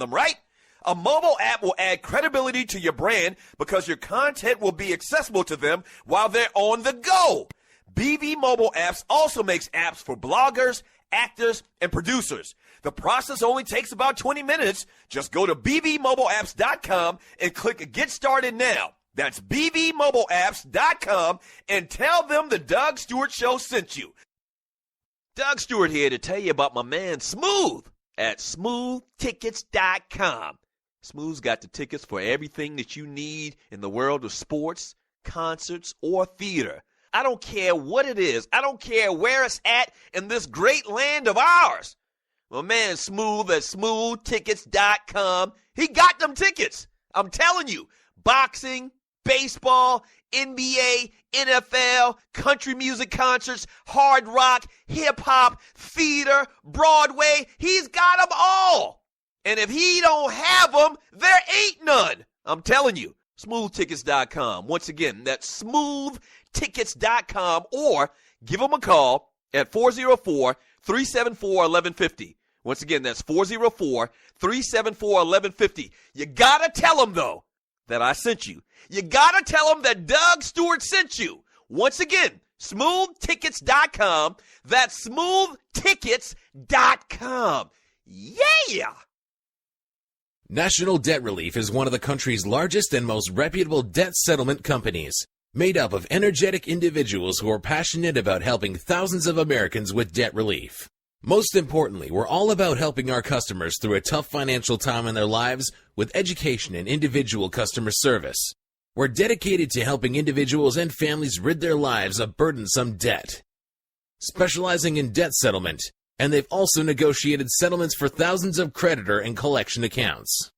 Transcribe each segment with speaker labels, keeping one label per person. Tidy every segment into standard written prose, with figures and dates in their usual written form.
Speaker 1: of them, right? A mobile app will add credibility to your brand because your content will be accessible to them while they're on the go. BB Mobile Apps also makes apps for bloggers, actors, and producers. The process only takes about 20 minutes. Just go to bbmobileapps.com and click Get Started Now. That's bbmobileapps.com and tell them the Doug Stewart Show sent you. Doug Stewart here to tell you about my man Smooth at smoothtickets.com. Smooth's got the tickets for everything that you need in the world of sports, concerts, or theater. I don't care what it is. I don't care where it's at in this great land of ours. My man Smooth at smoothtickets.com, he got them tickets. I'm telling you, boxing, baseball, NBA, NFL, country music concerts, hard rock, hip-hop, theater, Broadway, he's got them all. And if he don't have them, there ain't none. I'm telling you, smoothtickets.com. Once again, that's smoothtickets.com, or give him a call at 404-374-1150. Once again, that's 404-374-1150. You got to tell him, though, that I sent you. You got to tell him that Doug Stewart sent you. Once again, smoothtickets.com. That's smoothtickets.com. Yeah!
Speaker 2: National Debt Relief is one of the country's largest and most reputable debt settlement companies, made up of energetic individuals who are passionate about helping thousands of Americans with debt relief. Most importantly, we're all about helping our customers through a tough financial time in their lives with education and individual customer service. We're dedicated to helping individuals and families rid their lives of burdensome debt, specializing in debt settlement, and they've also negotiated settlements for thousands of creditor and collection accounts.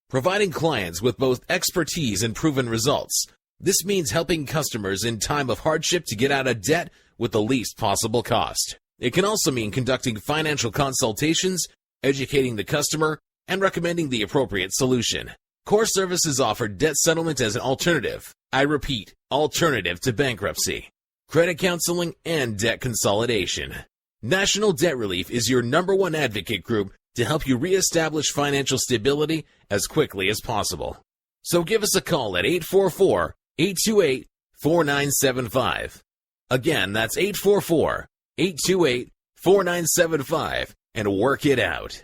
Speaker 2: Providing clients with both expertise and proven results, this means helping customers in time of hardship to get out of debt with the least possible cost. It can also mean conducting financial consultations, educating the customer, and recommending the appropriate solution. Core Services offer debt settlement as an alternative. I repeat, alternative to bankruptcy, credit counseling, and debt consolidation. National Debt Relief is your #1 advocate group to help you reestablish financial stability as quickly as possible. So give us a call at 844-828-4975. Again, that's 844-828-4975, and work it out.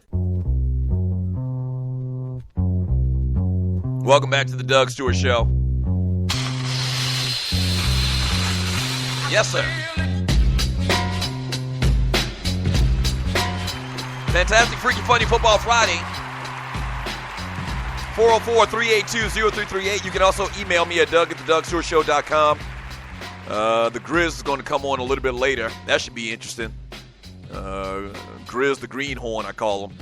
Speaker 1: Welcome back to the Doug Stewart Show. Yes, sir. Fantastic, freaky, funny Football Friday. 404-382-0338. You can also email me at doug@thedougstewartshow.com. The Griz is going to come on a little bit later. That should be interesting. Griz the Greenhorn, I call him.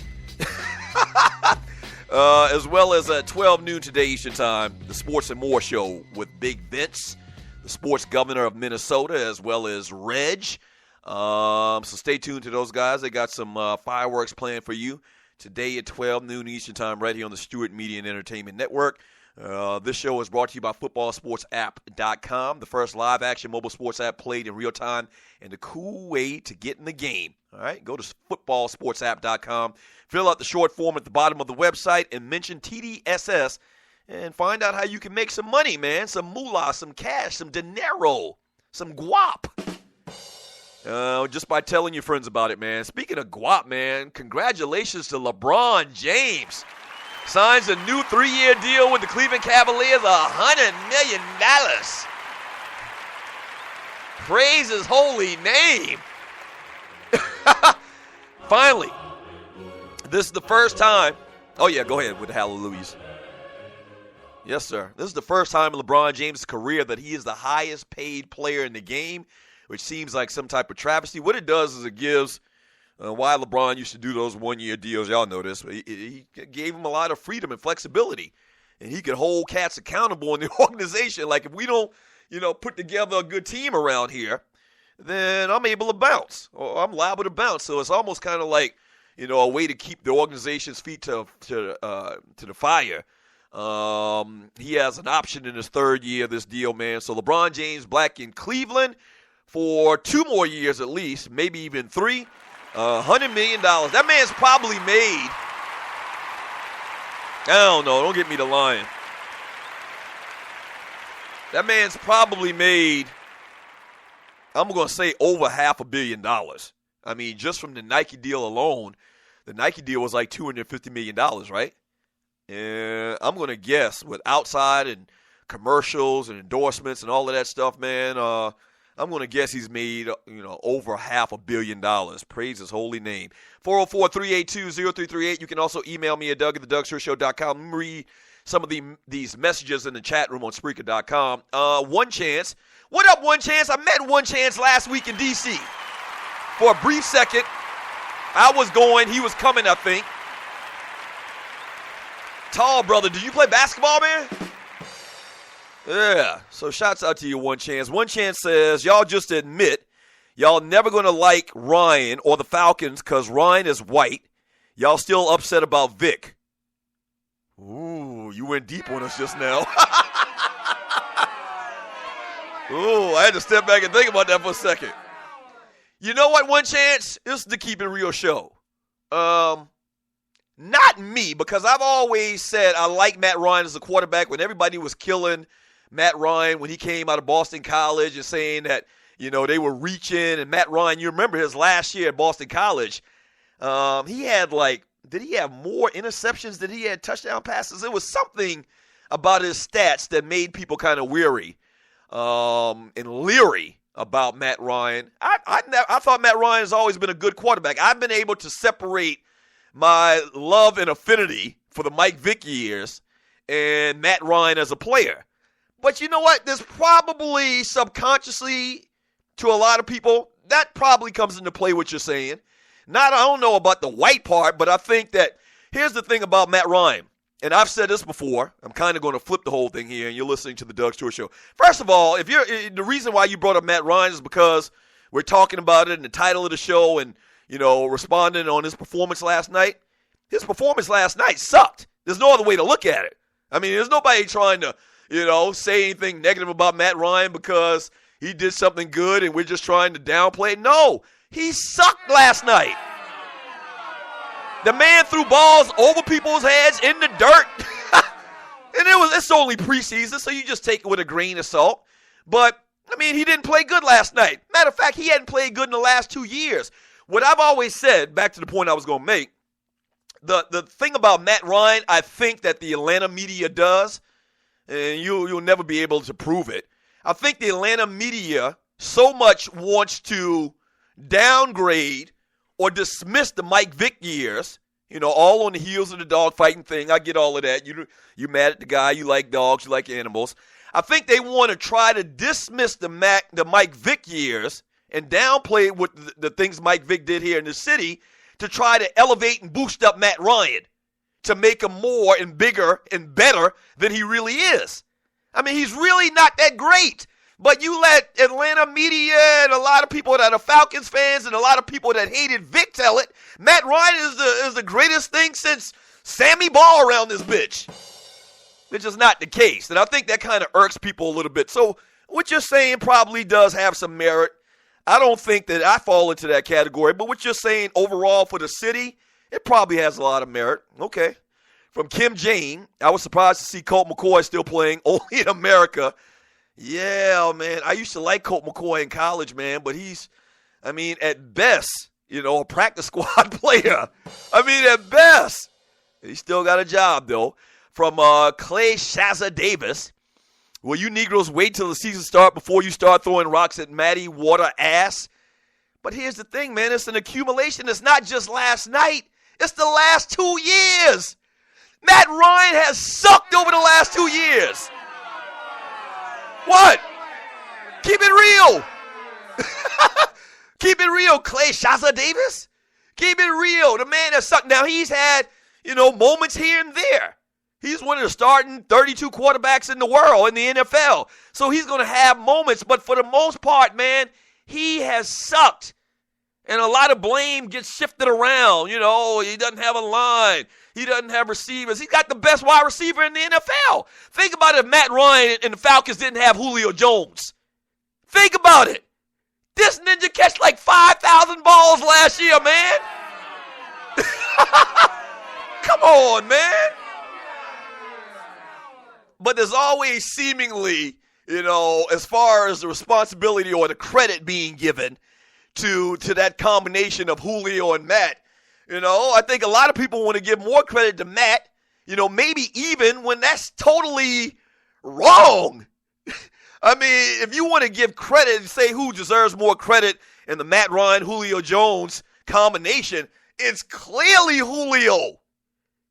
Speaker 1: As well as at 12 noon today Eastern Time, the Sports and More Show with Big Vince, the sports governor of Minnesota, as well as Reg. So stay tuned to those guys. They got some fireworks planned for you today at 12 noon Eastern Time right here on the Stewart Media and Entertainment Network. This show is brought to you by footballsportsapp.com, the first live-action mobile sports app played in real time and a cool way to get in the game. All right, go to footballsportsapp.com, fill out the short form at the bottom of the website, and mention TDSS, and find out how you can make some money, man, some moolah, some cash, some dinero, some guap. Just by telling your friends about it, man. Speaking of guap, man, congratulations to LeBron James. Signs a new 3-year deal with the Cleveland Cavaliers, $100 million. Praise his holy name. Finally, this is the first time. Oh, yeah, go ahead with the hallelujahs. Yes, sir. This is the first time in LeBron James' career that he is the highest paid player in the game, which seems like some type of travesty. What it does is it gives why LeBron used to do those 1-year deals. Y'all know this. He gave him a lot of freedom and flexibility, and he could hold cats accountable in the organization. Like, if we don't, put together a good team around here, then I'm able to bounce, or I'm liable to bounce. So it's almost kind of like, a way to keep the organization's feet to the fire. He has an option in his third year of this deal, man. So LeBron James back in Cleveland for 2 more years at least, maybe even 3. $100 million. That man's probably made I don't know. Don't get me to lying. That man's probably made, I'm going to say, over $500 million. I mean, just from the Nike deal alone, the Nike deal was like $250 million, right? And I'm going to guess with outside and commercials and endorsements and all of that stuff, man, I'm going to guess he's made, over $500 million. Praise his holy name. 404-382-0338. You can also email me at Doug@thedougshow.com. Let me read some of these messages in the chat room on Spreaker.com. One Chance. What up, One Chance? I met One Chance last week in D.C. For a brief second. I was going. He was coming, I think. Tall brother, did you play basketball, man? Yeah, so shouts out to you, One Chance. One Chance says, y'all just admit y'all never going to like Ryan or the Falcons because Ryan is white. Y'all still upset about Vic. Ooh, you went deep on us just now. Ooh, I had to step back and think about that for a second. You know what, One Chance? This is the Keep It Real show. Not me, because I've always said I like Matt Ryan as a quarterback when everybody was killing Matt Ryan when he came out of Boston College and saying that, they were reaching. And Matt Ryan, you remember his last year at Boston College, he had did he have more interceptions than he had touchdown passes? It was something about his stats that made people kind of weary and leery about Matt Ryan. I thought Matt Ryan has always been a good quarterback. I've been able to separate my love and affinity for the Mike Vick years and Matt Ryan as a player. But you know what? There's probably subconsciously to a lot of people, that probably comes into play what you're saying. I don't know about the white part, but I think that here's the thing about Matt Ryan. And I've said this before. I'm kind of going to flip the whole thing here, and you're listening to the Doug Stewart Show. First of all, the reason why you brought up Matt Ryan is because we're talking about it in the title of the show and responding on his performance last night. His performance last night sucked. There's no other way to look at it. I mean, there's nobody trying to, say anything negative about Matt Ryan because he did something good and we're just trying to downplay it. No, he sucked last night. The man threw balls over people's heads in the dirt. And it's only preseason, so you just take it with a grain of salt. But, he didn't play good last night. Matter of fact, he hadn't played good in the last 2 years. What I've always said, back to the point I was going to make, the thing about Matt Ryan, I think that the Atlanta media does, and you'll never be able to prove it. I think the Atlanta media so much wants to downgrade or dismiss the Mike Vick years, all on the heels of the dog fighting thing. I get all of that. You're mad at the guy. You like dogs. You like animals. I think they want to try to dismiss the Mike Vick years and downplay what the things Mike Vick did here in the city to try to elevate and boost up Matt Ryan to make him more and bigger and better than he really is. He's really not that great. But you let Atlanta media and a lot of people that are Falcons fans and a lot of people that hated Vic tell it, Matt Ryan is the greatest thing since Sammy Ball around this bitch. Which is not the case. And I think that kind of irks people a little bit. So what you're saying probably does have some merit. I don't think that I fall into that category, but what you're saying overall for the city, it probably has a lot of merit. Okay. From Kim Jane, I was surprised to see Colt McCoy still playing only in America. Yeah, man, I used to like Colt McCoy in college, man, but he's, at best, a practice squad player. At best. He still got a job, though. From Clay Shaza Davis. Will you Negroes wait till the season starts before you start throwing rocks at Matty Water ass? But here's the thing, man. It's an accumulation. It's not just last night. It's the last 2 years. Matt Ryan has sucked over the last 2 years. What? Keep it real. Keep it real, Clay Shaza Davis. Keep it real. The man has sucked. Now, he's had, moments here and there. He's one of the starting 32 quarterbacks in the world in the NFL. So he's going to have moments. But for the most part, man, he has sucked. And a lot of blame gets shifted around. He doesn't have a line. He doesn't have receivers. He's got the best wide receiver in the NFL. Think about it if Matt Ryan and the Falcons didn't have Julio Jones. Think about it. This ninja catch like 5,000 balls last year, man. Come on, man. but there's always seemingly, as far as the responsibility or the credit being given to that combination of Julio and Matt. I think a lot of people want to give more credit to Matt, maybe even when that's totally wrong. I mean, if you want to give credit and say who deserves more credit in the Matt Ryan, Julio Jones combination, it's clearly Julio.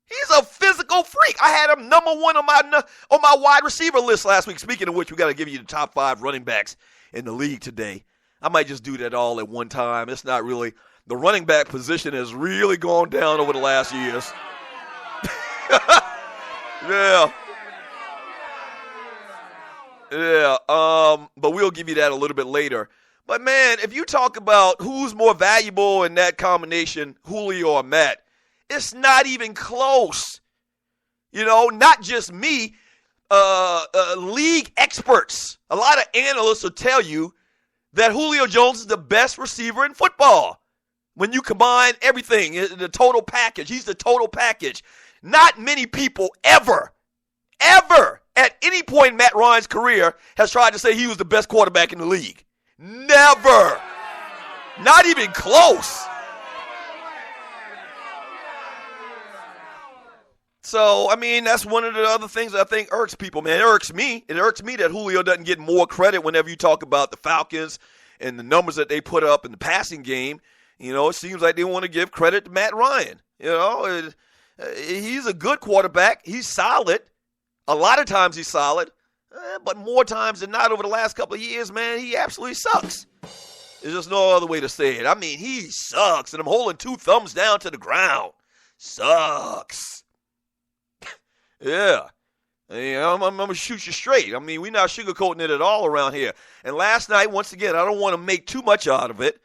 Speaker 1: He's a physical freak. I had him number one on my wide receiver list last week. Speaking of which, we got to give you the top 5 running backs in the league today. I might just do that all at one time. It's not really. The running back position has really gone down over the last years. Yeah. Yeah, but we'll give you that a little bit later. But, man, if you talk about who's more valuable in that combination, Julio or Matt, it's not even close. Not just me. League experts, a lot of analysts will tell you that Julio Jones is the best receiver in football. When you combine everything, the total package, he's the total package. Not many people ever, at any point in Matt Ryan's career has tried to say he was the best quarterback in the league. Never. Not even close. So, I mean, that's one of the other things that I think irks people, man. It irks me. It irks me that Julio doesn't get more credit whenever you talk about the Falcons and the numbers that they put up in the passing game. It seems like they want to give credit to Matt Ryan. He's a good quarterback. He's solid. A lot of times he's solid. But more times than not over the last couple of years, man, he absolutely sucks. There's just no other way to say it. I mean, he sucks, and I'm holding 2 thumbs down to the ground. Sucks. Yeah. I'm going to shoot you straight. I mean, we're not sugarcoating it at all around here. And last night, once again, I don't want to make too much out of it.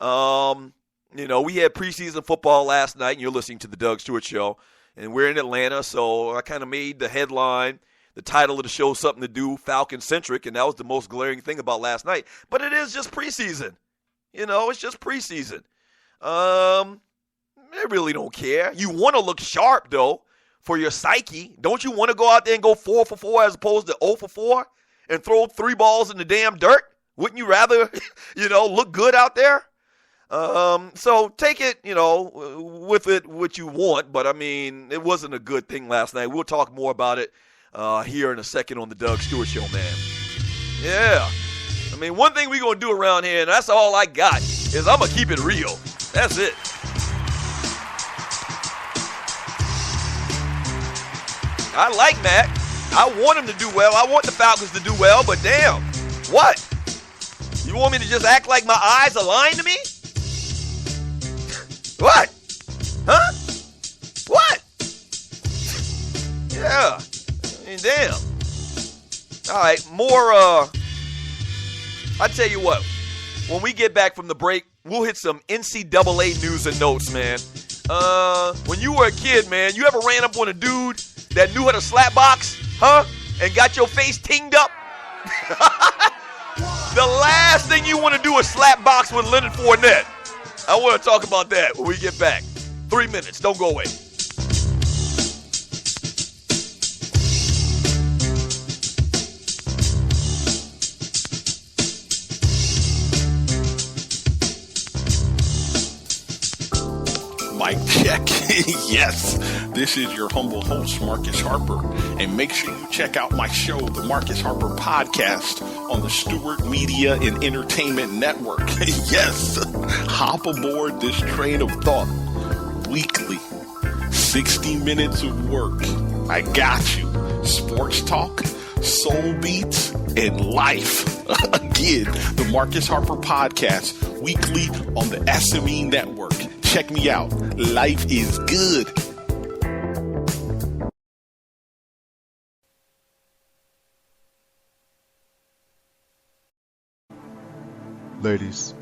Speaker 1: We had preseason football last night, and you're listening to the Doug Stewart Show, and we're in Atlanta, so I kind of made the headline, the title of the show, something to do Falcon-centric, and that was the most glaring thing about last night. But it is just preseason. It's just preseason. They really don't care. You want to look sharp, though, for your psyche. Don't you want to go out there and go 4 for 4 as opposed to 0 for 4 and throw 3 balls in the damn dirt? Wouldn't you rather, look good out there? So take it, with it what you want, but I mean, it wasn't a good thing last night. We'll talk more about it here in a second on the Doug Stewart Show, man. Yeah. I mean, one thing we're going to do around here, and that's all I got, is I'm going to keep it real. That's it. I like Matt. I want him to do well. I want the Falcons to do well, but damn, what? You want me to just act like my eyes are lying to me? What? Huh? What? Yeah. I mean, damn. All right, more, I tell you what. When we get back from the break, we'll hit some NCAA news and notes, man. When you were a kid, man, you ever ran up on a dude that knew how to slap box, huh? And got your face tinged up? The last thing you want to do is slap box with Leonard Fournette. I want to talk about that when we get back. 3 minutes. Don't go away.
Speaker 3: Mic check. Yes, this is your humble host, Marcus Harper. And make sure you check out my show, the Marcus Harper Podcast, on the Stewart Media and Entertainment Network. Yes, hop aboard this train of thought. Weekly, 60 minutes of work. I got you. Sports talk, soul beats, and life. Again, the Marcus Harper Podcast, weekly on the SME Network. Check me out. Life is good.
Speaker 4: Ladies,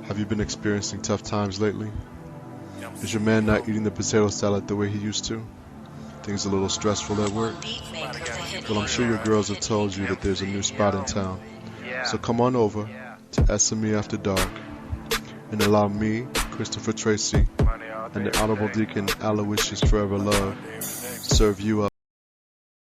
Speaker 4: have you been experiencing tough times lately? Is your man not eating the potato salad the way he used to? Things a little stressful at work? Well, I'm sure your girls have told you that there's a new spot in town. So come on over to SME After Dark and allow me, Christopher Tracy, and the Honorable Deacon Aloysius Forever Love serve you up